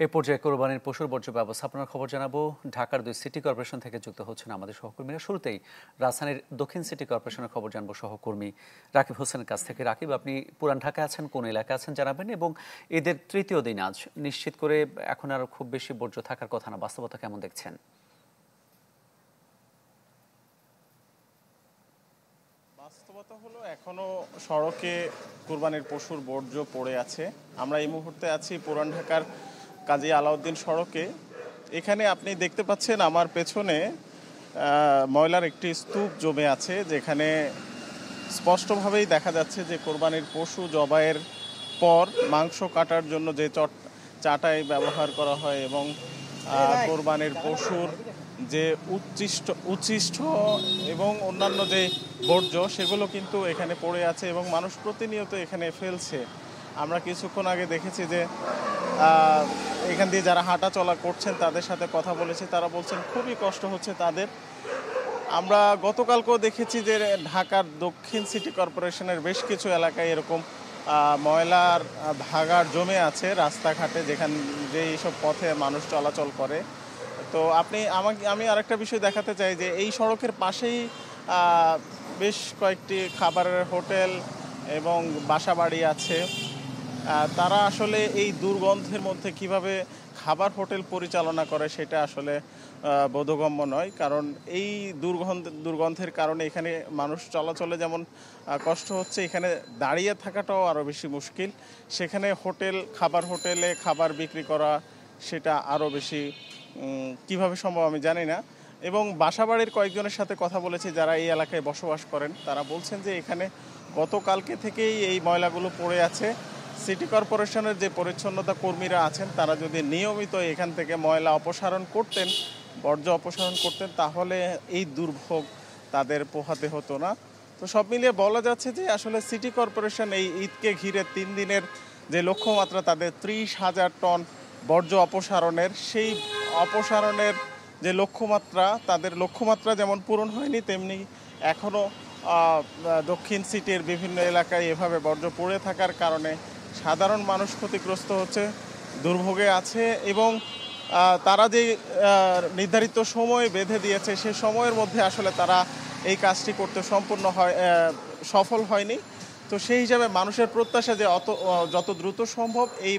এ পর্যায়ে কোরবানির পশুর বর্জ্য ব্যবস্থাপনার খবর জানাবো। ঢাকার 2 সিটি কর্পোরেশন থেকে যুক্ত হচ্ছেন আমাদের সহকর্মীরা। শুরুতেই রাজধানীর দক্ষিণ সিটি কর্পোরেশনের খবর জানবো সহকর্মী রাকিব হোসেনের কাছ থেকে। রাকিব, আপনি পুরান ঢাকায় আছেন, কোন এলাকায় আছেন জানাবেন, এবং ঈদের তৃতীয় দিন আজ, নিশ্চিত করে এখন আর খুব বেশি বর্জ্য থাকার কথা না, বাস্তবতা কেমন দেখছেন? বাস্তবতা হলো এখনো সড়কে কুরবানির পশুর বর্জ্য পড়ে আছে। আমরা এই মুহূর্তে আছি পুরান ঢাকার কাজী আলাউদ্দিন সড়কে। এখানে আপনি দেখতে পাচ্ছেন আমার পেছনে ময়লার একটি স্তূপ জমে আছে, যেখানে স্পষ্টভাবেই দেখা যাচ্ছে যে কোরবানির পশু জবাইয়ের পর মাংস কাটার জন্য যে চাটাই ব্যবহার করা হয় এবং কোরবানির পশুর যে উচ্ছিষ্ট এবং অন্যান্য যে বর্জ্য সেগুলো কিন্তু এখানে পড়ে আছে এবং মানুষ প্রতিনিয়ত এখানে ফেলছে। আমরা কিছুক্ষণ আগে দেখেছি যে এখান দিয়ে যারা হাঁটা চলা করছেন তাদের সাথে কথা বলেছি, তারা বলছেন খুবই কষ্ট হচ্ছে তাদের। আমরা গতকালকেও দেখেছি যে ঢাকার দক্ষিণ সিটি কর্পোরেশনের বেশ কিছু এলাকায় এরকম ময়লার ভাগাড় জমে আছে রাস্তাঘাটে, যে এইসব পথে মানুষ চলাচল করে। তো আমি আরেকটা বিষয় দেখাতে চাই যে এই সড়কের পাশেই বেশ কয়েকটি খাবারের হোটেল এবং বাসাবাড়ি আছে। তারা আসলে এই দুর্গন্ধের মধ্যে কিভাবে খাবার হোটেল পরিচালনা করে সেটা আসলে বোধগম্য নয়, কারণ এই দুর্গন্ধের কারণে এখানে মানুষ চলাচলে যেমন কষ্ট হচ্ছে, এখানে দাঁড়িয়ে থাকাটাও আরও বেশি মুশকিল। সেখানে খাবার হোটেলে খাবার বিক্রি করা সেটা আরও বেশি কিভাবে সম্ভব আমি জানি না। এবং বাসাবাড়ির কয়েকজনের সাথে কথা বলেছি যারা এই এলাকায় বসবাস করেন, তারা বলছেন যে এখানে গতকালকে থেকেই এই ময়লাগুলো পড়ে আছে। সিটি কর্পোরেশনের যে পরিচ্ছন্নতা কর্মীরা আছেন তারা যদি নিয়মিত এখান থেকে ময়লা অপসারণ করতেন, বর্জ্য অপসারণ করতেন, তাহলে এই দুর্ভোগ তাদের পোহাতে হতো না। তো সব মিলিয়ে বলা যাচ্ছে যে আসলে সিটি কর্পোরেশন এই ঈদকে ঘিরে 3 দিনের যে লক্ষ্যমাত্রা, তাদের 30,000 টন বর্জ্য অপসারণের, সেই অপসারণের যে লক্ষ্যমাত্রা, তাদের লক্ষ্যমাত্রা যেমন পূরণ হয়নি, তেমনি এখনও দক্ষিণ সিটির বিভিন্ন এলাকায় এভাবে বর্জ্য পড়ে থাকার কারণে সাধারণ মানুষ ক্ষতিগ্রস্ত হচ্ছে, দুর্ভোগে আছে। এবং তারা যে নির্ধারিত সময় বেঁধে দিয়েছে সে সময়ের মধ্যে আসলে তারা এই কাজটি করতে সফল হয়নি। তো সেই হিসাবে মানুষের প্রত্যাশা যে যত দ্রুত সম্ভব এই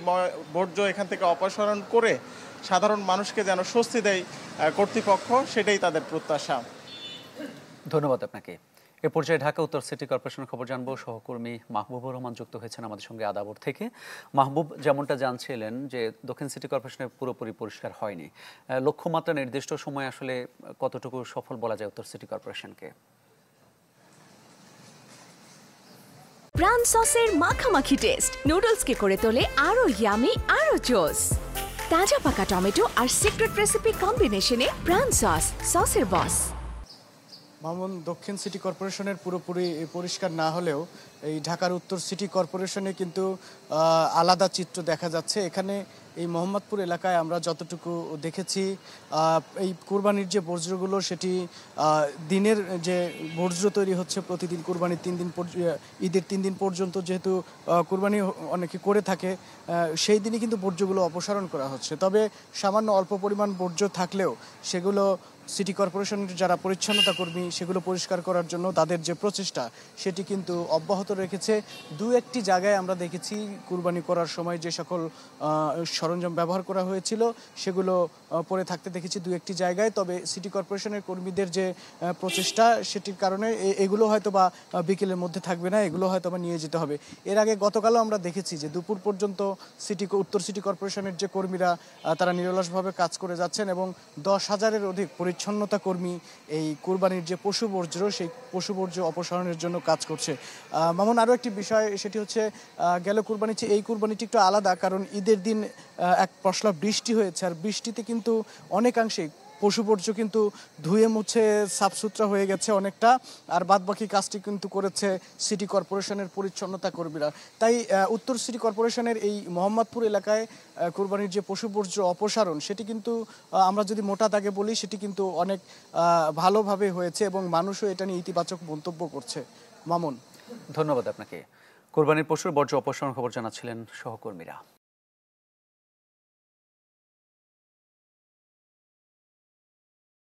বর্জ্য এখান থেকে অপসারণ করে সাধারণ মানুষকে যেন স্বস্তি দেয় কর্তৃপক্ষ, সেটাই তাদের প্রত্যাশা। ধন্যবাদ আপনাকে। এ পর্যায়ে ঢাকা উত্তর সিটি কর্পোরেশনের খবর জানবো। সহকর্মী মাহবুবুর রহমান যুক্ত হয়েছেন আমাদের সঙ্গে আদাবর থেকে। মাহবুব, যেমনটা জানছিলেন যে দক্ষিণ সিটি কর্পোরেশনের পুরোপুরি পরিষ্কার হয়নি, লক্ষ্যমাত্রা নির্দিষ্ট সময় আসলে কতটুকু সফল বলা যায় উত্তর সিটি কর্পোরেশনকে? প্রাণ সসের মাখামাখি টেস্ট নুডলসকে করে তোলে আরো ইয়ামি, আরো জোস। তাজা পাকা টমেটো আর সিক্রেট রেসিপি কম্বিনেশনে প্রাণ সসের বস। মামুন, দক্ষিণ সিটি কর্পোরেশনের পুরোপুরি পরিষ্কার না হলেও এই ঢাকার উত্তর সিটি কর্পোরেশনে কিন্তু আলাদা চিত্র দেখা যাচ্ছে। এখানে এই মোহাম্মদপুর এলাকায় আমরা যতটুকু দেখেছি, এই কুরবানির যে বর্জ্যগুলো সেটি দিনের যে বর্জ্য তৈরি হচ্ছে প্রতিদিন কুরবানির 3 দিন ঈদের 3 দিন পর্যন্ত, যেহেতু কুরবানি অনেকে করে থাকে, সেই দিনই কিন্তু বর্জ্যগুলো অপসারণ করা হচ্ছে। তবে সামান্য অল্প পরিমাণ বর্জ্য থাকলেও সেগুলো সিটি কর্পোরেশনের যারা পরিচ্ছন্নতা কর্মী সেগুলো পরিষ্কার করার জন্য তাদের যে প্রচেষ্টা সেটি কিন্তু অব্যাহত রেখেছে। 2-1টি জায়গায় আমরা দেখেছি কুরবানি করার সময় যে সকল সরঞ্জাম ব্যবহার করা হয়েছিল সেগুলো পড়ে থাকতে দেখেছি 2-1টি জায়গায়। তবে সিটি কর্পোরেশনের কর্মীদের যে প্রচেষ্টা সেটির কারণে এগুলো হয়তো বা বিকেলের মধ্যে থাকবে না, এগুলো হয়তো বা নিয়ে যেতে হবে। এর আগে গতকালও আমরা দেখেছি যে দুপুর পর্যন্ত উত্তর সিটি কর্পোরেশনের যে কর্মীরা তারা নিরলসভাবে কাজ করে যাচ্ছেন এবং 10,000-এর অধিক পরিচ্ছন্নতা কর্মী এই কুরবানির যে পশু বর্জ্য সেই পশু বর্জ্য অপসারণের জন্য কাজ করছে। মামুন, আরও একটি বিষয়, সেটি হচ্ছে গেল কুরবানির চেয়ে এই কুরবানিটি একটু আলাদা, কারণ ঈদের দিন এক পশলা বৃষ্টি হয়েছে, আর বৃষ্টিতে কিন্তু অনেকাংশেই পশু বর্জ্য কিন্তু ধুয়ে মুছে সাফসুতরা হয়ে গেছে অনেকটা, আর বাদবাকি কাজটি কিন্তু করেছে সিটি কর্পোরেশনের পরিচ্ছন্নতা কর্মীরা। তাই উত্তর সিটি কর্পোরেশনের এই মোহাম্মদপুর এলাকায় কুরবানির যে পশু বর্জ্য অপসারণ সেটি কিন্তু আমরা যদি মোটা দাগে বলি সেটি কিন্তু অনেক ভালোভাবে হয়েছে এবং মানুষও এটা নিয়ে ইতিবাচক মন্তব্য করছে। মামুন, ধন্যবাদ আপনাকে। কোরবানির পশুর বর্জ্য অপসারণ খবর জানাচ্ছিলেন সহকর্মীরা।